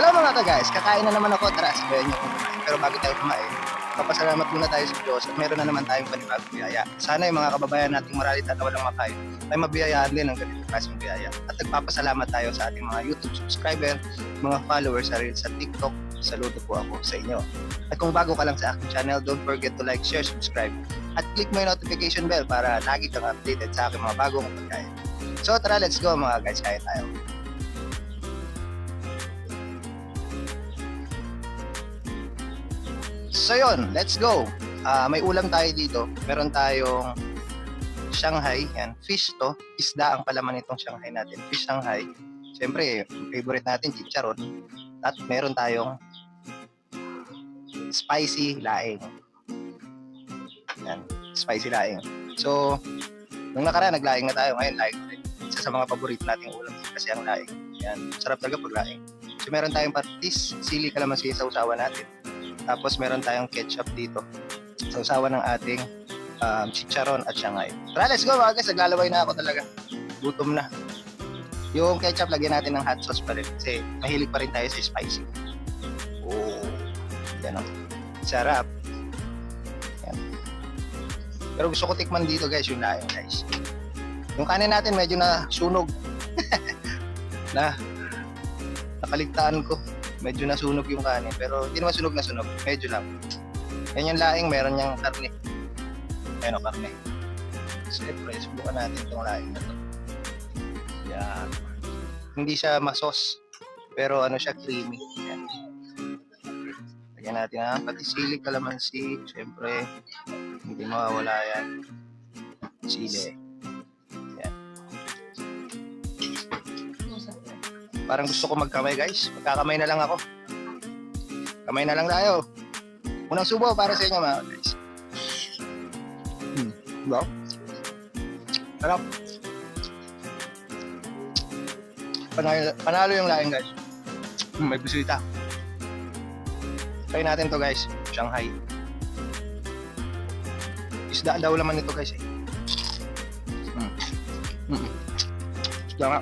Hello mga ka-guys, kakain na naman ako. Tara, sabayan niyo kung kumain. Pero bago tayo kumain, papasalamat muna tayo sa Diyos at meron na naman tayong panibagong biyaya. Sana yung mga kababayan nating maralit at walang makain ay mabiyayaan din ng ganitong klaseng biyaya. At nagpapasalamat tayo sa ating mga YouTube subscriber, mga followers sa Reels sa TikTok. Saludo po ako sa inyo. At kung bago ka lang sa aking channel, don't forget to like, share, subscribe. At click mo yung notification bell para lagi kang updated sa aking mga bagong pagkain. So tara, let's go mga guys, kain tayo. So yun, let's go. May ulam tayo dito. Meron tayong Shanghai. Yan, fish to. Isda ang palaman nitong Shanghai natin. Fish Shanghai. Siyempre, favorite natin, chicharon. At meron tayong spicy laing. Yan, spicy laing. So, nung nakaraan, naglaing na tayo. Ngayon, laing ulit. Isa sa mga paborito nating ulam kasi ang laing. Yan, sarap talaga pag laing. So, meron tayong patis, sili, kalamansi sa usawa natin. Tapos meron tayong ketchup dito sa usawa ng ating chicharon at Shanghai. Tara, let's go mga guys. Naglalaway na ako talaga. Gutom na. Yung ketchup, lagyan natin ng hot sauce pa rin. Kasi mahilig pa rin tayo sa spicy. Oh, yan o. Sarap. Yan. Pero gusto ko tikman dito guys, yung laing guys. Yung kanin natin medyo na sunog. Nakaligtaan ko. Medyo nasunog yung kanin, pero hindi naman sunog na sunog. Medyo lang. Yan yung laing, meron niyang karne. Ayan o, karne. Siyempre, subukan natin itong laing na to. Yan. Hindi siya masos, pero ano siya, creamy. Yan. Lagyan natin ang pati sili, kalamansi. Siyempre, hindi mawawala yan. Sili. Parang gusto ko magkamay guys. Magkakamay na lang ako. Kamay na lang tayo. Unang subo para sa inyo mga guys. Diba? Sarap. Panalo yung laing guys. May bisita. Try natin to guys. Shanghai. Isda daw laman nito guys eh. Isda nga.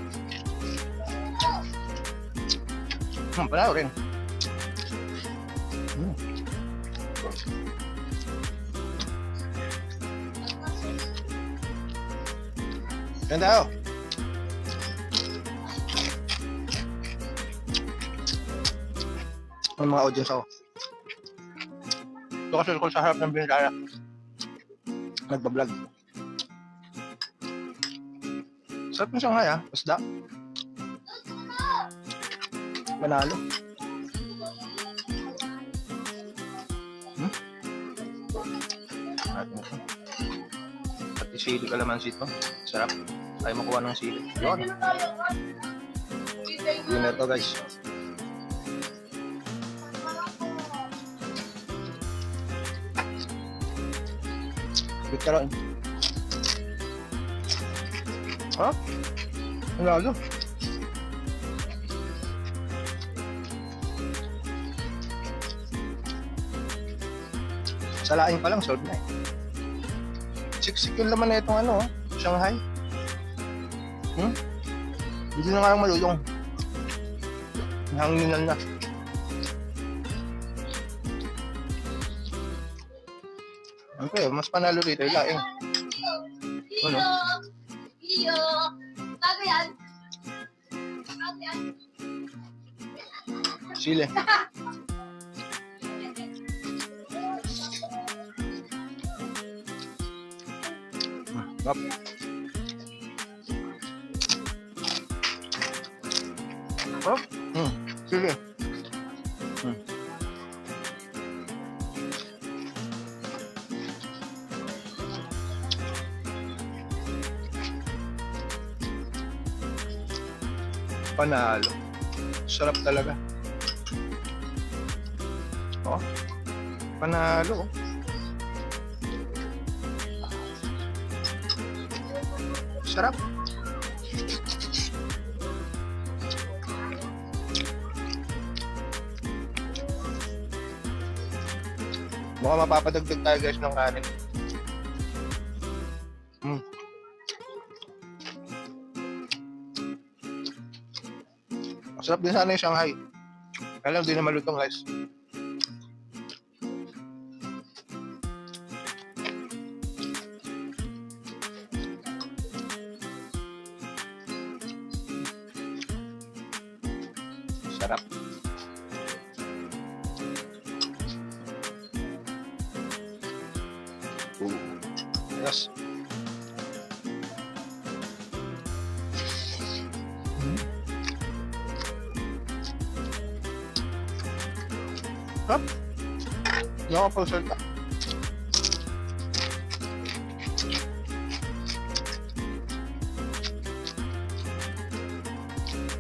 Panalo rin. Yan tayo. Ang mga audience ako. Ito kasi ko sa harap ng binilaya. Nagbablog. Sarap ng Shanghai ha. Isda. Manalo. Pati sili kalamansi ito. Sarap. Tayo makuha ng sili. Yun. Winner to guys. Good ka rin. Ha? Manalo. Sa laing pa lang, sold na eh. Siksik yung laman na itong ano, Shanghai. Hindi na nga lang malulong. Hanginan na. Okay, mas panalo dito yung laing. Ano? Iyo! Bago yan! Bago yan! Sili. Up. Oh, sige. Panalo. Sarap talaga. Oh. Panalo. Sarap. Mukhang mapapadagdag tayo guys ng kanin. Masarap din sana yung Shanghai. Kaya lang, di na malutong guys. Sarap. Yes. Sarap. Nakapagsalta.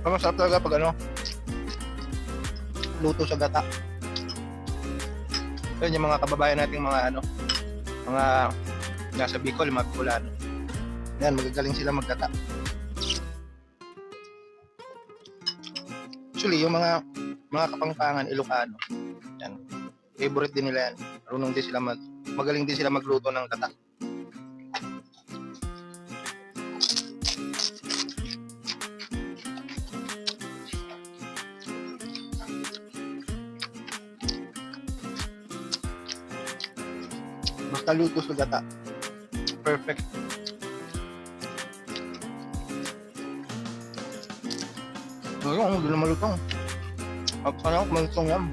Masarap talaga pag ano, luto sa gata. Yun yung mga kababayan nating mga ano, mga nasa Bicol, mga Bicolano. Yan, magagaling sila maggata. Actually, yung mga Kapampangan, Ilocano, yan, favorite din nila yan. Marunong din sila magaling din sila magluto ng gata. Basta luto sa gata. Perfect. Ayun, hindi na malutong. Sana ako malutong yan.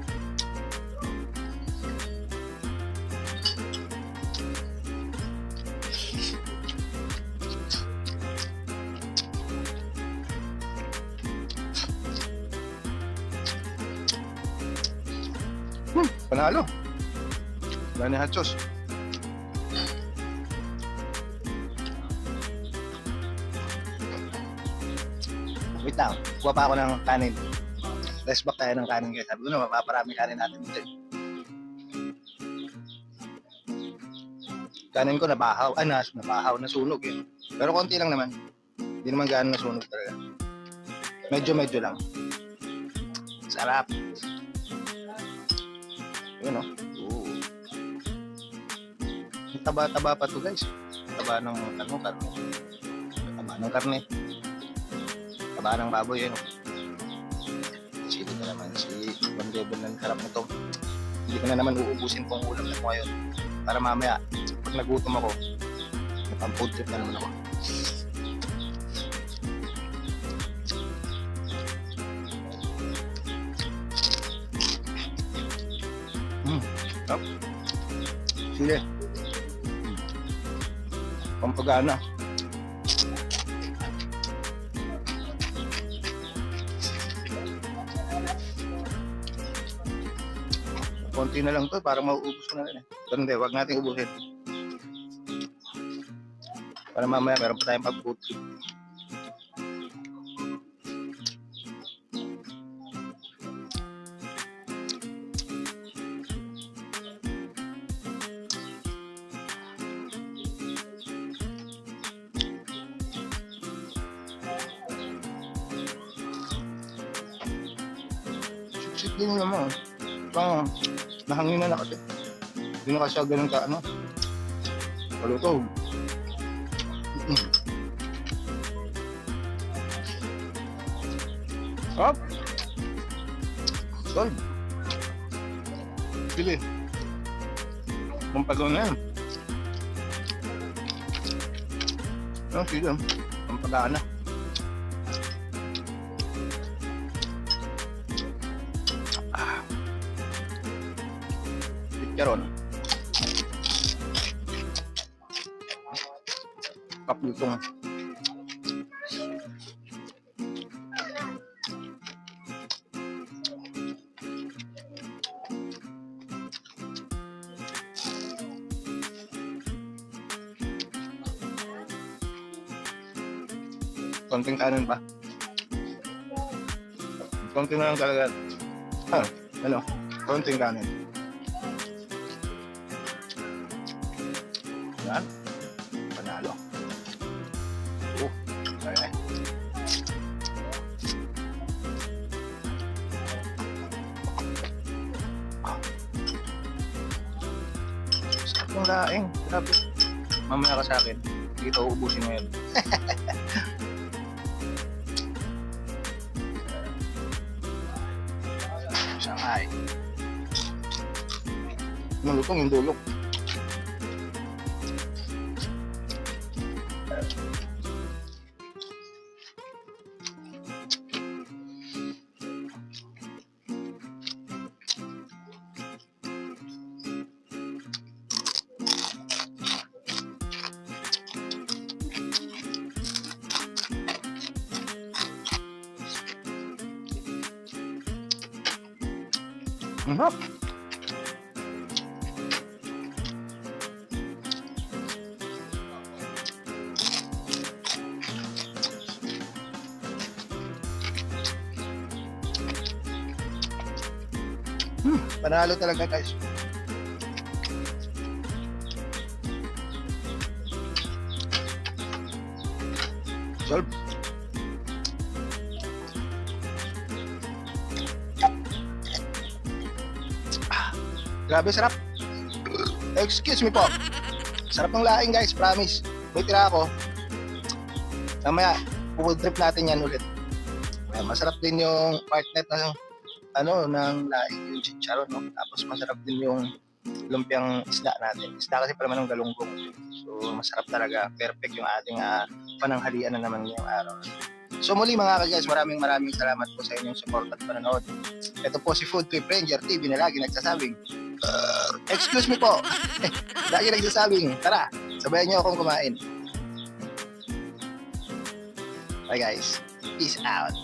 Panalo. Wala ni Hatsos. Wait lang, kuha pa ako ng kanin. Rest back tayo ng kanin guys. Sabi ko na, mapaparami kanin natin dito. Kanin ko nabahaw, nabahaw, nasunog eh. Pero konti lang naman. Hindi naman gaano nasunog talaga. Medyo lang. Sarap. Yun o. Taba-taba pa to guys. Taba ng karne. Taba ng karne. Taba ng baboy yun o. Sili ka naman, si One Level ng sarap nito. Hindi ko na naman uubusin tong ulam na ko ngayon. Para mamaya, pag nagutom ako, napang-food trip na naman ako. Sarap. Sili. Pampagana. Konti na lang to para mauubos ko na rin eh. Pero hindi, wag natin ubusin. Para mamaya meron pa tayong pag-food trip. Sip din naman. Parang nahangin na kasi. Hindi na kasi ganun ka ano. Palutog. Hop! Sol! Sili. Pampagaw na yan. Ano sili? Pampagaan na. Karon. Kaputong. Konting kanin pa. Konting na lang talaga. Ano? Konting kanin. Yan. Panalo. Okay. Sarap ng laing. Grabe. Mamaya ka sa akin. Hindi ito uubusin mo yan. Malutong yung dulo. Mahal. Panalo talaga guys. Solve. Grabe sarap. Excuse me po. Sarap ng laing guys, promise. May tira ako. Mamaya, food trip natin yan ulit. Masarap din yung partnet ng ng laing, yung chicharon, no? Tapos masarap din yung lumpiang isda natin. Isda kasi pa naman ng galunggong. So masarap talaga. Perfect yung ating pananghalian na naman ngayong araw. So muli mga ka-guys, maraming salamat po sa inyong support at panonood. Ito po si Food Trip Ranger TV na lagi nagsasabing, excuse me po, lagi nagsasabing, tara, sabayan niyo akong kumain. Bye guys, peace out.